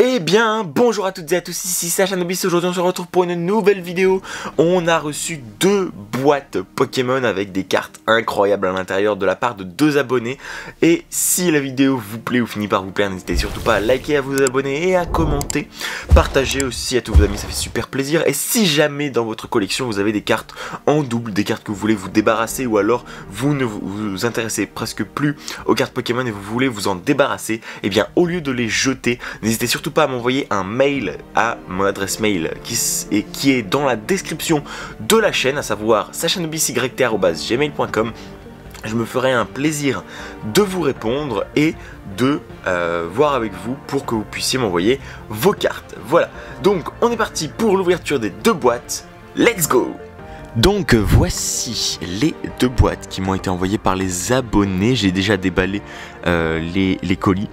Eh bien, bonjour à toutes et à tous, ici Sacha Nobis. Aujourd'hui on se retrouve pour une nouvelle vidéo. On a reçu 2 boîtes Pokémon avec des cartes incroyables à l'intérieur de la part de 2 abonnés. Et si la vidéo vous plaît ou finit par vous plaire, n'hésitez surtout pas à liker, à vous abonner et à commenter. Partagez aussi à tous vos amis, ça fait super plaisir. Et si jamais dans votre collection vous avez des cartes en double, des cartes que vous voulez vous débarrasser, ou alors vous ne vous intéressez presque plus aux cartes Pokémon et vous voulez vous en débarrasser, eh bien au lieu de les jeter, n'hésitez surtout pas à m'envoyer un mail à mon adresse mail qui est dans la description de la chaîne, à savoir sachanobis@gmail.com. Je me ferai un plaisir de vous répondre et de voir avec vous pour que vous puissiez m'envoyer vos cartes. Voilà, donc on est parti pour l'ouverture des 2 boîtes. Let's go! Donc voici les 2 boîtes qui m'ont été envoyées par les abonnés. J'ai déjà déballé les colis.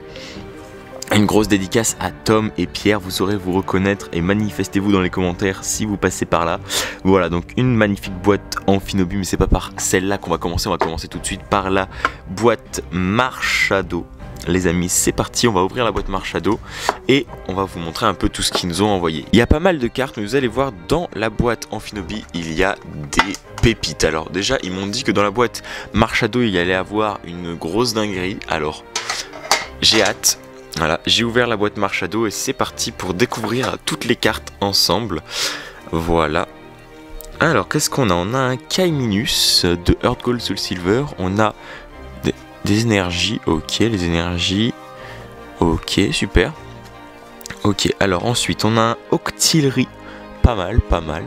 Une grosse dédicace à Tom et Pierre, vous saurez vous reconnaître et manifestez-vous dans les commentaires si vous passez par là. Voilà, donc une magnifique boîte Amphinobi, mais c'est pas par celle-là qu'on va commencer, on va commencer tout de suite par la boîte Marshado. Les amis, c'est parti, on va ouvrir la boîte Marshado et on va vous montrer un peu tout ce qu'ils nous ont envoyé. Il y a pas mal de cartes, mais vous allez voir dans la boîte Amphinobi, il y a des pépites. Alors déjà, ils m'ont dit que dans la boîte Marshado, il y allait avoir une grosse dinguerie, alors j'ai hâte. Voilà, j'ai ouvert la boîte Marshado et c'est parti pour découvrir toutes les cartes ensemble. Voilà. Alors, qu'est-ce qu'on a? On a un Kaiminus de Earth Gold Soul Silver. On a des énergies. Ok, les énergies. Ok, super. Ok, alors ensuite, on a un Octillery. Pas mal, pas mal.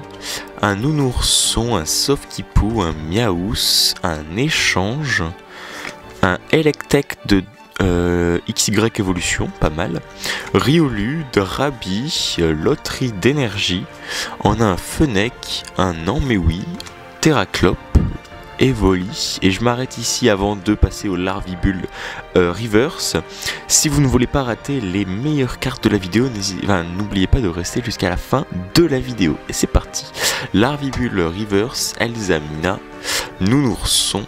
Un Nounourson, un Sofkipou, un Miaous, un Échange. Un Electek de XY Evolution, pas mal. Riolu, Drabi, Loterie d'énergie. On a un Fennec, un Amewi, Terraclope, Evoli. Et je m'arrête ici avant de passer au Larvibule Reverse. Si vous ne voulez pas rater les meilleures cartes de la vidéo, n'oubliez pas de rester jusqu'à la fin de la vidéo. Et c'est parti. Larvibule Reverse, Elzamina, Nounourson,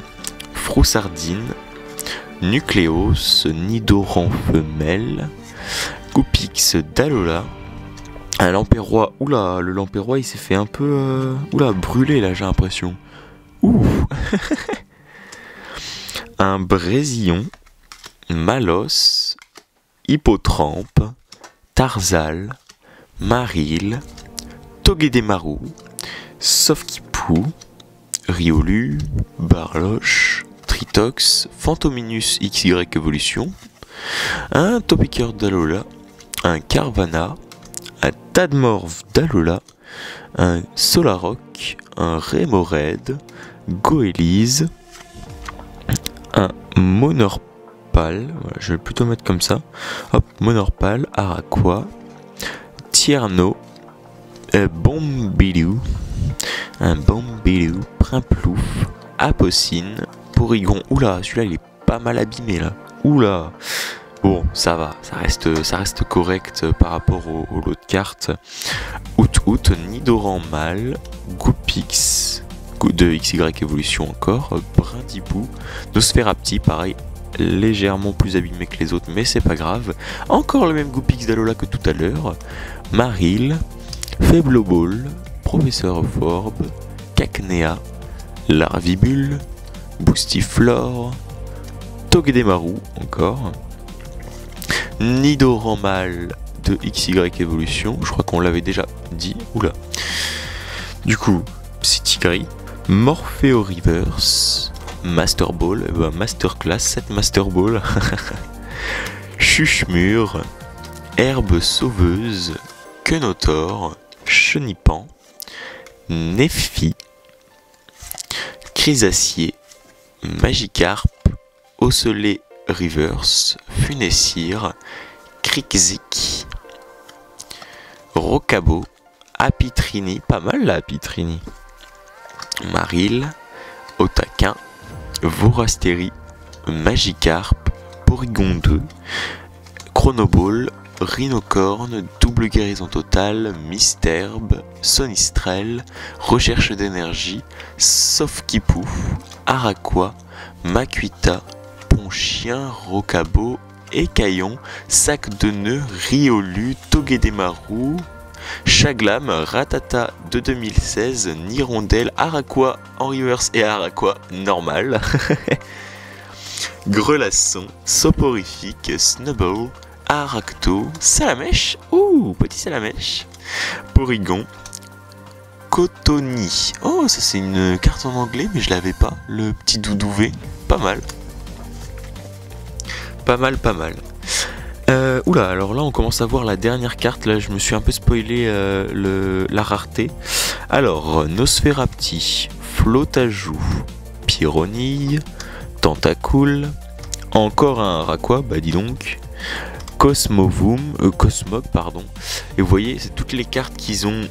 Froussardine, Nucléos, Nidoran femelle, Goupix d'Alola, un Lampérois. Oula, le Lampérois il s'est fait un peu brûler là, j'ai l'impression. Ouh. Un Brésillon, Malos, Hippotrampe, Tarzal, Maril, Togedemaru, Sofkipou, Riolu, Barloche, Tritox, Phantominus XY Evolution, un Topiqueur d'Alola, un Carvana, un Tadmorph d'Alola, un Solaroc, un Remoraid, Goélise, un Monorpal, voilà, je vais plutôt mettre comme ça, hop, Monorpal, Araqua, Tierno, Bombilou, un Bombilou, Primplouf, Apocine, Porygon. Oula, celui-là il est pas mal abîmé là. Oula. Bon, ça va, ça reste correct par rapport aux lots de cartes. Out, Nidoran mâle, Goupix de XY Evolution encore, Brindibou, Nosferapti, pareil, légèrement plus abîmé que les autres, mais c'est pas grave. Encore le même Goupix d'Alola que tout à l'heure. Maril, Faibloball, Professeur Forbe, Cacnea, Larvibule, Boostiflore, Togedemaru encore, Nidoran mâle de XY Evolution, je crois qu'on l'avait déjà dit, oula. Du coup, Psytigris, Morpheo Reverse, Master Ball, Masterclass, 7 Master Ball, Chuchemur, Herbe Sauveuse, Quenotor, Chenipan, Néphi, Chrysacier, Magikarp, Ocellé Reverse, Funessir, Crixik, Rocabo, Apitrini, pas mal la Apitrini, Maril, Otaquin, Vorastéri, Magikarp, Porygon 2, Chronoball, Rhinocorne, double guérison totale, Misterbe, Sonistrel, recherche d'énergie, Sofkipou, Araqua, Makuita, Ponchien, Rocabo Écaillon, Sac de nœuds, Riolu, Togedemaru, Chaglam, Ratata de 2016, Nirondelle, Araqua en reverse et Araqua normal, Grelasson, Soporifique, Snowball, Aracto, Salamèche, ouh, petit Salamèche, Porygon, Cotoni, oh ça c'est une carte en anglais mais je l'avais pas, le petit Doudouvé, pas mal. Pas mal. Oula, alors là on commence à voir la dernière carte, là je me suis un peu spoilé la rareté. Alors, Nosferapti, Flotajou, Pyronille, Tentacool, encore un Araqua, bah dis donc, Cosmog, pardon. Et vous voyez, c'est toutes les cartes qu'ils ont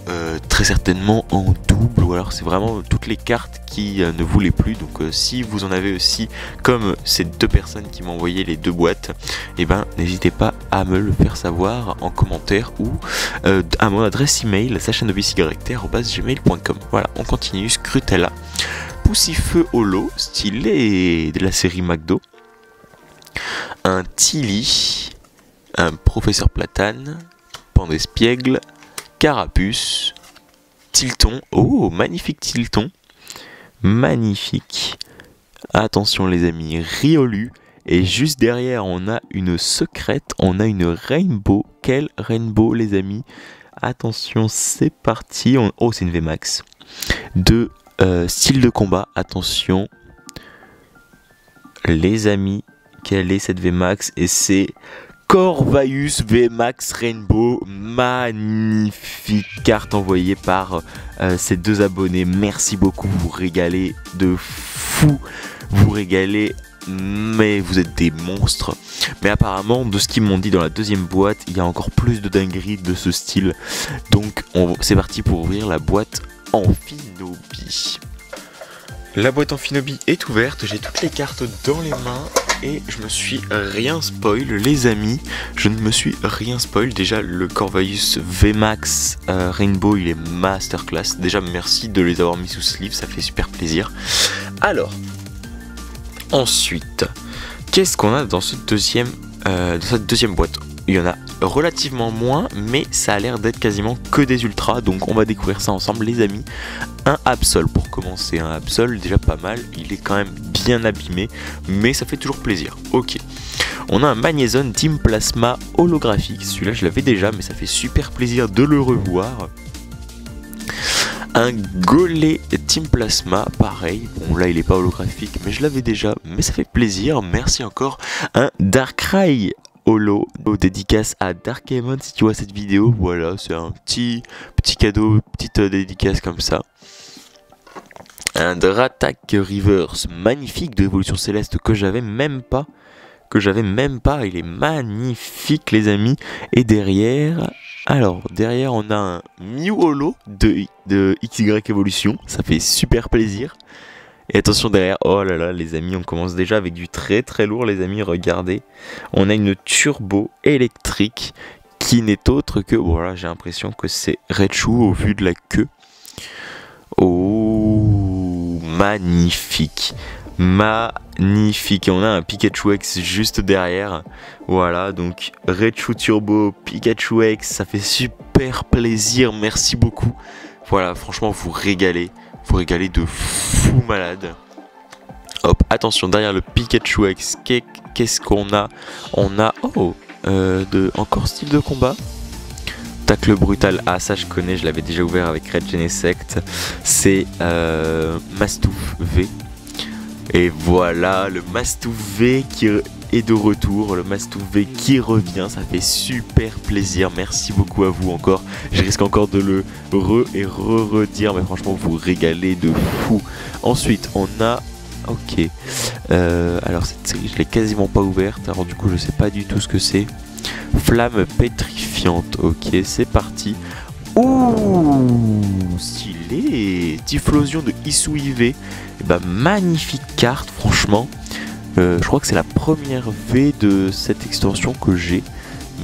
très certainement en double, ou alors c'est vraiment toutes les cartes qui ne voulaient plus. Donc si vous en avez aussi, comme ces deux personnes qui m'ont envoyé les deux boîtes, et ben n'hésitez pas à me le faire savoir en commentaire ou à mon adresse email sachanobisy@gmail.com. Voilà, on continue. Scrutella, Poussifeu Holo, stylé de la série McDo, un Tilly, un Professeur Platane, Pandespiègle, Carapuce, Tilton, oh magnifique Tilton, magnifique, attention les amis, Riolu, et juste derrière on a une secrète, on a une Rainbow, quelle Rainbow les amis, attention c'est parti, oh c'est une VMAX, de style de combat, attention les amis, quelle est cette VMAX, et c'est Corvaeus VMAX Rainbow, magnifique carte envoyée par ces deux abonnés. Merci beaucoup, vous régalez de fou, vous régalez, mais vous êtes des monstres. Mais apparemment, de ce qu'ils m'ont dit dans la deuxième boîte, il y a encore plus de dingueries de ce style. Donc c'est parti pour ouvrir la boîte Amphinobi. La boîte Amphinobi est ouverte, j'ai toutes les cartes dans les mains. Et je me suis rien spoil les amis, je ne me suis rien spoil. Déjà le Corvaeus VMAX Rainbow il est masterclass. Déjà merci de les avoir mis sous sleeve, ça fait super plaisir. Alors, ensuite, qu'est-ce qu'on a dans cette deuxième boîte? Il y en a relativement moins, mais ça a l'air d'être quasiment que des ultras, donc on va découvrir ça ensemble les amis. Un Absol pour commencer, un Absol déjà pas mal, il est quand même bien abîmé, mais ça fait toujours plaisir. Ok, on a un Magnézone Team Plasma holographique, celui-là je l'avais déjà, mais ça fait super plaisir de le revoir. Un Golem Team Plasma, pareil, bon là il est pas holographique, mais je l'avais déjà, mais ça fait plaisir, merci encore. Un Darkrai Holo, dédicace à Darkemon si tu vois cette vidéo, voilà, c'est un petit cadeau, petite dédicace comme ça. Un Dratak Reverse magnifique de Évolution Céleste que j'avais même pas, il est magnifique les amis. Et derrière, on a un Mew Holo de XY Evolution, ça fait super plaisir. Et attention derrière, oh là là les amis, on commence déjà avec du très très lourd les amis, regardez. On a une turbo électrique qui n'est autre que, voilà, j'ai l'impression que c'est Raichu au vu de la queue. Oh, magnifique. Magnifique. Et on a un Pikachu X juste derrière. Voilà, donc Raichu Turbo, Pikachu X, ça fait super plaisir, merci beaucoup. Voilà, franchement vous régalez. Vous régalez de fou malade. Hop, attention, derrière le Pikachu X, qu'est-ce qu'on a? On a, encore style de combat. Tacle brutal, ah ça je connais, je l'avais déjà ouvert avec Red Genesect. C'est Mastouf V. Et voilà, le Mastouf V qui est de retour, le Mastouf V qui revient, ça fait super plaisir, merci beaucoup à vous encore. Je risque encore de le redire, mais franchement vous régalez de fou. Ensuite on a, ok, alors cette série je l'ai quasiment pas ouverte, alors du coup je sais pas du tout ce que c'est. Flamme pétrifiante, ok c'est parti. Ouh, stylé, Typhlosion de Hisuive, et bah magnifique carte franchement. Je crois que c'est la première V de cette extension que j'ai,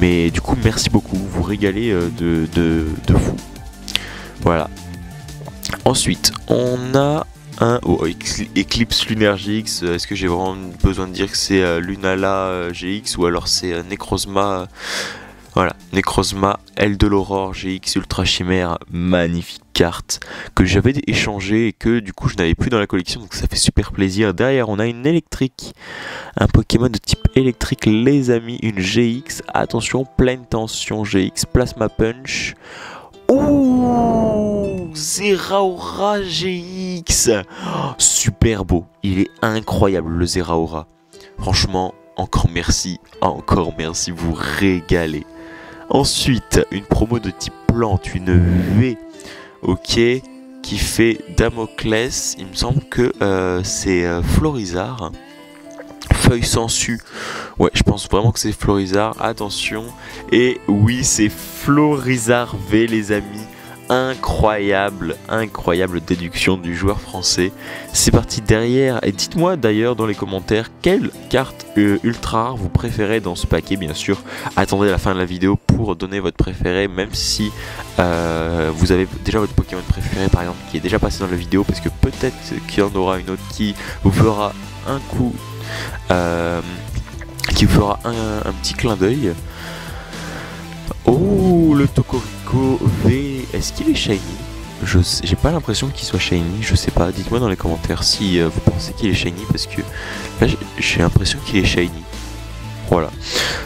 mais du coup merci beaucoup, vous régalez de fou. Voilà. Ensuite on a un Eclipse Lunar GX. Est-ce que j'ai vraiment besoin de dire que c'est Lunala GX ou alors c'est Necrozma? Voilà, Necrozma, Aile de l'Aurore GX Ultra Chimère, magnifique carte que j'avais échangée et que du coup je n'avais plus dans la collection, donc ça fait super plaisir. Derrière on a une électrique, un Pokémon de type électrique les amis, une GX, attention, pleine tension GX, Plasma Punch. Ouh, Zeraora GX, oh, super beau, il est incroyable le Zeraora. Franchement, encore merci, vous régalez. Ensuite, une promo de type plante, une V, ok, qui fait Damoclès. Il me semble que c'est Florizard. Feuille sangsue. Ouais, je pense vraiment que c'est Florizard. Attention. Et oui, c'est Florizard V, les amis. Incroyable, incroyable déduction du joueur français. C'est parti derrière. Et dites-moi d'ailleurs dans les commentaires quelle carte ultra rare vous préférez dans ce paquet. Bien sûr, attendez la fin de la vidéo pour donner votre préféré, même si vous avez déjà votre Pokémon préféré par exemple qui est déjà passé dans la vidéo, parce que peut-être qu'il y en aura une autre qui vous fera un coup, qui vous fera un petit clin d'œil. Oh, le Tokorico V, est-ce qu'il est shiny? J'ai pas l'impression qu'il soit shiny, je sais pas. Dites-moi dans les commentaires si vous pensez qu'il est shiny, parce que là j'ai l'impression qu'il est shiny. Voilà.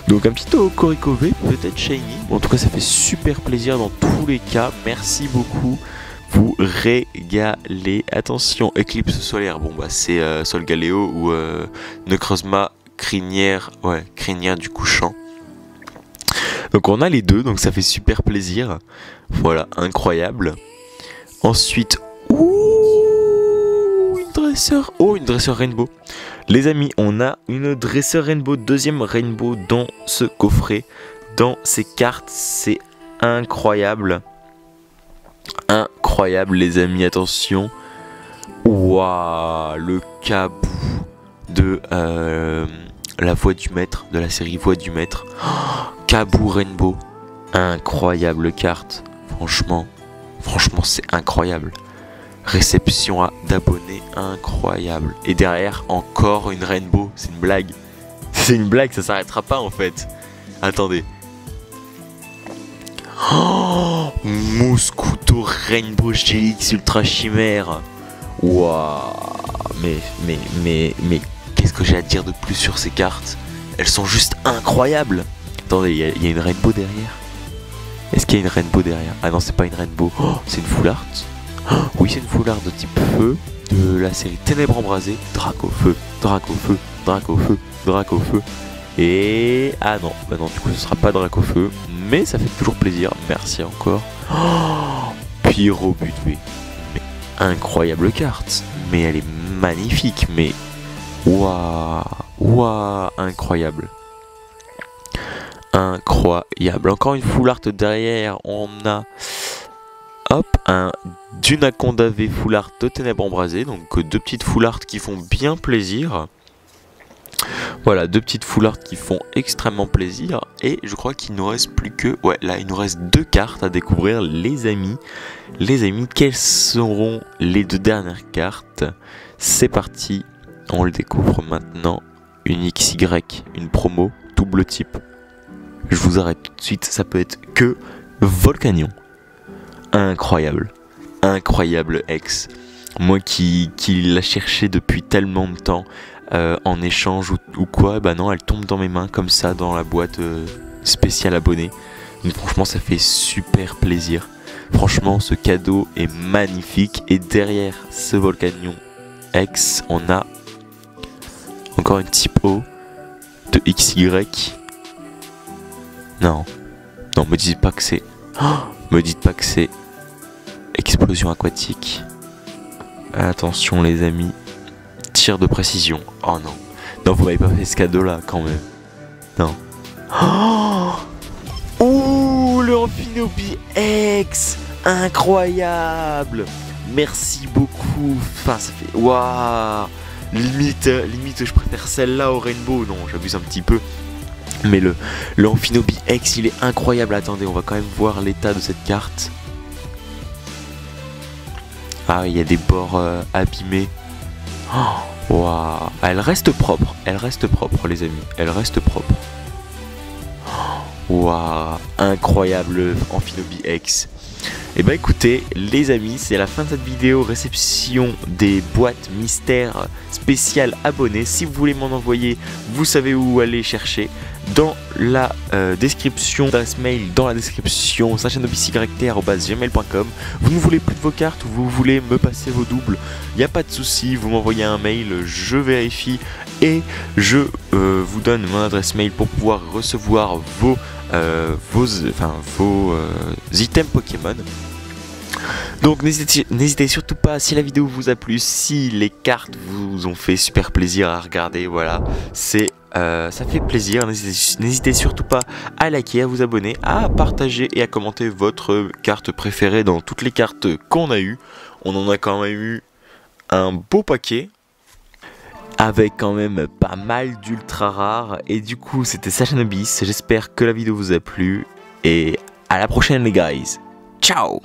Donc un petit Tokorico V peut-être shiny. Bon, en tout cas, ça fait super plaisir dans tous les cas. Merci beaucoup. Vous régalez. Attention, Éclipse solaire. Bon, bah c'est Solgaleo ou Necrozma crinière. Ouais, crinière du couchant. Donc on a les deux, donc ça fait super plaisir. Voilà, incroyable. Ensuite, ouh, une dresseur. Oh, une dresseur rainbow. Les amis, on a une dresseur rainbow, deuxième rainbow dans ce coffret, dans ces cartes. C'est incroyable. Incroyable les amis, attention. Waouh, le Kabou de la voix du maître, de la série Voix du maître. Oh, Kabou Rainbow, incroyable carte, franchement c'est incroyable. Réception d'abonnés incroyable. Et derrière encore une Rainbow, c'est une blague. C'est une blague, ça s'arrêtera pas en fait. Attendez. Oh, Mouscouto Rainbow GX Ultra Chimère. Waouh, mais qu'est-ce que j'ai à dire de plus sur ces cartes? Elles sont juste incroyables. Attendez, il y a une Rainbow derrière. Est-ce qu'il y a une Rainbow derrière? Ah non, c'est pas une Rainbow. Oh, c'est une Full Art. Oh, oui, c'est une Full Art de type feu de la série Ténèbres embrasées. Draco feu, Draco feu, Draco feu, Draco feu. Et ah non, bah non, du coup ce sera pas Draco feu, mais ça fait toujours plaisir. Merci encore. Oh, Pyrobut V. Mais incroyable carte. Mais elle est magnifique. Mais waouh, waouh, incroyable. Incroyable. Encore une full art derrière. On a hop un Dunaconda V full art de Ténèbres embrasées. Donc deux petites full art qui font bien plaisir. Voilà, deux petites full art qui font extrêmement plaisir. Et je crois qu'il nous reste plus que... Ouais, là il nous reste deux cartes à découvrir les amis. Les amis, quelles seront les deux dernières cartes? C'est parti. On le découvre maintenant. Une XY, une promo, double type. Je vous arrête tout de suite, ça peut être que Volcanion. Incroyable. Incroyable ex. Moi qui l'a cherché depuis tellement de temps en échange ou quoi, bah non, elle tombe dans mes mains comme ça dans la boîte spéciale abonnée. Donc franchement, ça fait super plaisir. Franchement, ce cadeau est magnifique. Et derrière ce Volcanion X, on a encore une type O de XY. Non, non, me dites pas que c'est... Oh, me dites pas que c'est explosion aquatique. Attention les amis, tir de précision. Oh non, non, vous m'avez pas fait ce cadeau là quand même. Non. Oh, ouh, le Amphinobi X, incroyable. Merci beaucoup. Enfin, ça fait... Waouh. Limite, je préfère celle-là au Rainbow. Non, j'abuse un petit peu. Mais le Amphinobi X, il est incroyable. Attendez, on va quand même voir l'état de cette carte. Ah, il y a des bords abîmés. Oh, waouh. Elle reste propre, les amis. Elle reste propre. Waouh, incroyable Amphinobi X. Et bah écoutez les amis, c'est la fin de cette vidéo réception des boîtes mystères spéciales abonnés. Si vous voulez m'en envoyer, vous savez où aller chercher. Dans la description, d'adresse mail dans la description, sachanobicyrect@gmail.com. Vous ne voulez plus de vos cartes ou vous voulez me passer vos doubles, il n'y a pas de souci, vous m'envoyez un mail, je vérifie et je vous donne mon adresse mail pour pouvoir recevoir vos items Pokémon. Donc n'hésitez surtout pas, si la vidéo vous a plu, si les cartes vous ont fait super plaisir à regarder, voilà, ça fait plaisir. N'hésitez surtout pas à liker, à vous abonner, à partager et à commenter votre carte préférée dans toutes les cartes qu'on a eues. On en a quand même eu un beau paquet, avec quand même pas mal d'ultra rares. Et du coup c'était Sachanobis, j'espère que la vidéo vous a plu et à la prochaine les guys. Ciao.